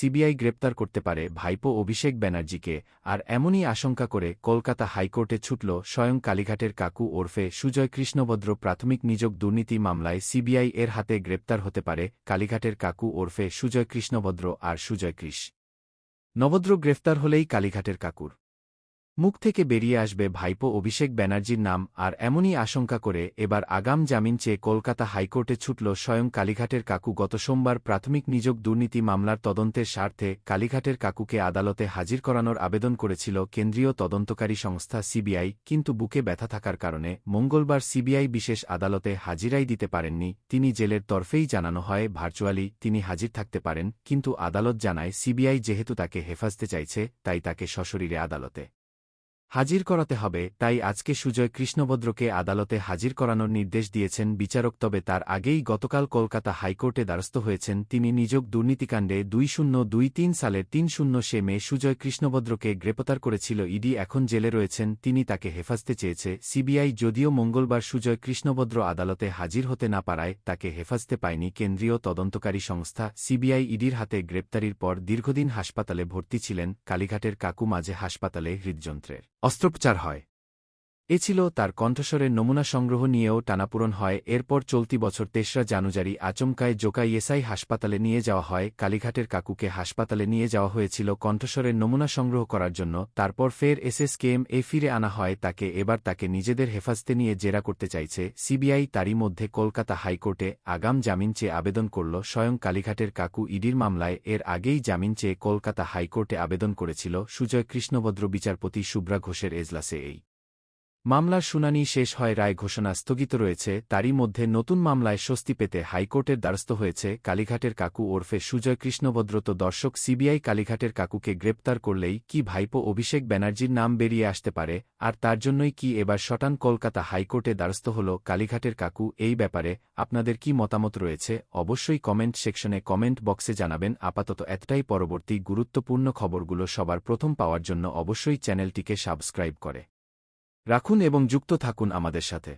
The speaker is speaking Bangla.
সিবিআই গ্রেপ্তার করতে পারে ভাইপো অভিষেক ব্যানার্জিকে, আর এমনই আশঙ্কা করে কলকাতা হাইকোর্টে ছুটল স্বয়ং কালীঘাটের কাকু ওরফে সুজয় কৃষ্ণভদ্র। প্রাথমিক নিযোগ দুর্নীতি মামলায় সিবিআই এর হাতে গ্রেপ্তার হতে পারে কালীঘাটের কাকু ওরফে সুজয় কৃষ্ণভদ্র আর সুজয় নভদ্র। গ্রেফতার হলেই কালীঘাটের কাকুর মুখ থেকে বেরিয়ে আসবে ভাইপো অভিষেক ব্যানার্জির নাম, আর এমনই আশঙ্কা করে এবার আগাম জামিন চেয়ে কলকাতা হাইকোর্টে ছুটল স্বয়ং কালীঘাটের কাকু। গত সোমবার প্রাথমিক নিযোগ দুর্নীতি মামলার তদন্তের স্বার্থে কালীঘাটের কাকুকে আদালতে হাজির করানোর আবেদন করেছিল কেন্দ্রীয় তদন্তকারী সংস্থা সিবিআই, কিন্তু বুকে ব্যথা থাকার কারণে মঙ্গলবার সিবিআই বিশেষ আদালতে হাজিরাই দিতে পারেননি তিনি। জেলের তরফেই জানানো হয় ভার্চুয়ালি তিনি হাজির থাকতে পারেন, কিন্তু আদালত জানায় সিবিআই যেহেতু তাকে হেফাজতে চাইছে তাই তাকে সশরীরে আদালতে হাজির করাতে হবে। তাই আজকে সুজয় কৃষ্ণভদ্রকে আদালতে হাজির করানোর নির্দেশ দিয়েছেন বিচারক। তবে তার আগেই গতকাল কলকাতা হাইকোর্টে দ্বারস্থ হয়েছেন তিনি। নিযোগ দুর্নীতিকাণ্ডে 2023 সালের 30 মে সুজয় কৃষ্ণভদ্রকে গ্রেপ্তার করেছিল ইডি। এখন জেলে রয়েছেন তিনি, তাকে হেফাজতে চেয়েছে সিবিআই। যদিও মঙ্গলবার সুজয় কৃষ্ণভদ্র আদালতে হাজির হতে না পারায় তাকে হেফাজতে পায়নি কেন্দ্রীয় তদন্তকারী সংস্থা সিবিআই। ইডির হাতে গ্রেপ্তারির পর দীর্ঘদিন হাসপাতালে ভর্তি ছিলেন কালীঘাটের কাকু। মাঝে হাসপাতালে হৃদযন্ত্রের অস্ত্রোপচার হয়। এ ছিল তার কণ্ঠস্বরের নমুনা সংগ্রহ নিয়েও টানাপোড়েন হয়। এরপর চলতি বছর ৩রা জানুয়ারি আচমকায় জোকাইএসআই হাসপাতালে নিয়ে যাওয়া হয় কালীঘাটের কাকুকে। হাসপাতালে নিয়ে যাওয়া হয়েছিল কণ্ঠস্বরের নমুনা সংগ্রহ করার জন্য, তারপর ফের এসএসকেএম-এ ফিরে আনা হয় তাকে। এবার তাকে নিজেদের হেফাজতে নিয়ে জেরা করতে চাইছে সিবিআই। তারই মধ্যে কলকাতা হাইকোর্টে আগাম জামিন চেয়ে আবেদন করল স্বয়ং কালীঘাটের কাকু ইডির মামলায়। এর আগেই জামিন চেয়ে কলকাতা হাইকোর্টে আবেদন করেছিল সুজয় কৃষ্ণভদ্র। বিচারপতি শুভ্রা ঘোষের এজলাসে এই মামলার শুনানি শেষ হয়, রায় ঘোষণা স্থগিত রয়েছে। তারই মধ্যে নতুন মামলায় স্বস্তি পেতে হাইকোর্টের দ্বারস্থ হয়েছে কালীঘাটের কাকু ওরফে সুজয় কৃষ্ণভদ্র। তো দর্শক, সিবিআই কালীঘাটের কাকুকে গ্রেপ্তার করলেই কি ভাইপো অভিষেক ব্যানার্জির নাম বেরিয়ে আসতে পারে? আর তার জন্যই কি এবার শটান কলকাতা হাইকোর্টে দ্বারস্থ হল কালীঘাটের কাকু? এই ব্যাপারে আপনাদের কি মতামত রয়েছে অবশ্যই কমেন্ট সেকশনে কমেন্ট বক্সে জানাবেন। আপাতত এতটাই। পরবর্তী গুরুত্বপূর্ণ খবরগুলো সবার প্রথম পাওয়ার জন্য অবশ্যই চ্যানেলটিকে সাবস্ক্রাইব করে রাখুন এবং যুক্ত থাকুন আমাদের সাথে।